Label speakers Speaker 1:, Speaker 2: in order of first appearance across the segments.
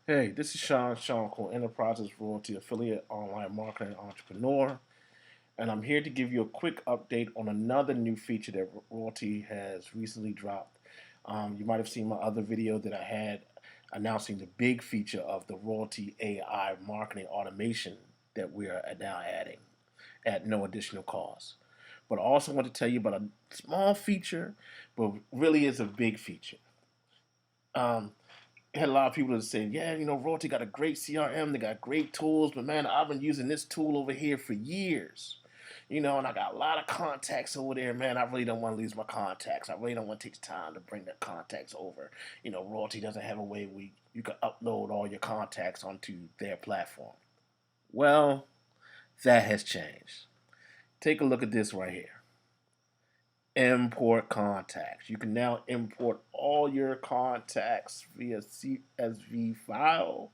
Speaker 1: Hey, this is Shawn Enterprises Royalty Affiliate Online Marketing Entrepreneur, and I'm here to give you a quick update on another new feature that Royalty has recently dropped. You might have seen my other video that I had announcing the big feature of the Royaltie AI marketing automation that we are now adding at no additional cost. But I also want to tell you about a small feature, but really is a big feature. Um, Had a lot of people that say, yeah, Royaltie got a great CRM, they got great tools, but man, I've been using this tool over here for years. And I got a lot of contacts over there, man. I really don't want to lose my contacts. I really don't want to take the time to bring the contacts over. Royaltie doesn't have a way where you can upload all your contacts onto their platform. Well, that has changed. Take a look at this right here. Import contacts. You can now import all your contacts via CSV file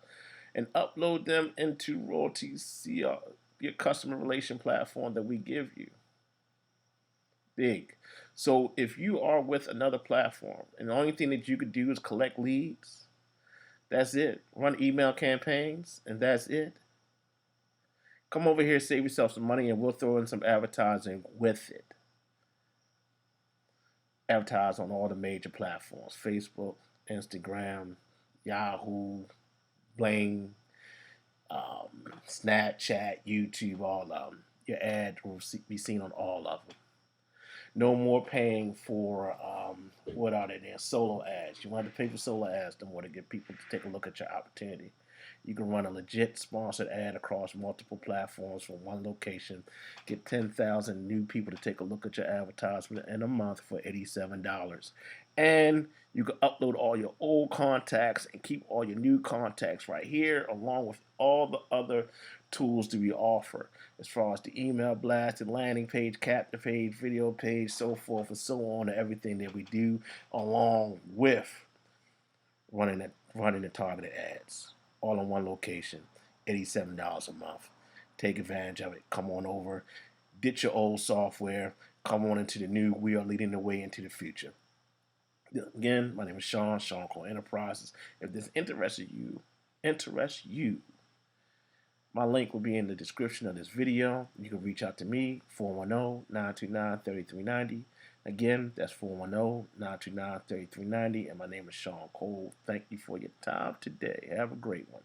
Speaker 1: and upload them into Royaltie's CR, your customer relation platform that we give you. Big. So if you are with another platform and the only thing that you could do is collect leads, that's it. Run email campaigns, and that's it. Come over here, save yourself some money, and we'll throw in some advertising with it. Advertise on all the major platforms: Facebook, Instagram, Yahoo, Bling, Snapchat, YouTube, all of them. Your ad will be seen on all of them. No more paying for, what are they there? Solo ads. You want to pay for solo ads the more to get people to take a look at your opportunity. You can run a legit sponsored ad across multiple platforms from one location. Get 10,000 new people to take a look at your advertisement in a month for $87. And you can upload all your old contacts and keep all your new contacts right here, along with all the other tools that we offer as far as the email blast, the landing page, capture page, video page, so forth and so on, and everything that we do, along with running the targeted ads, all in one location, $87 a month. Take advantage of it. Come on over, ditch your old software, come on into the new. We are leading the way into the future. Again, my name is Shawn Enterprises. If this interests you, my link will be in the description of this video. You can reach out to me, 410-929-3390. Again, that's 410-929-3390. And my name is Shawn Cole. Thank you for your time today. Have a great one.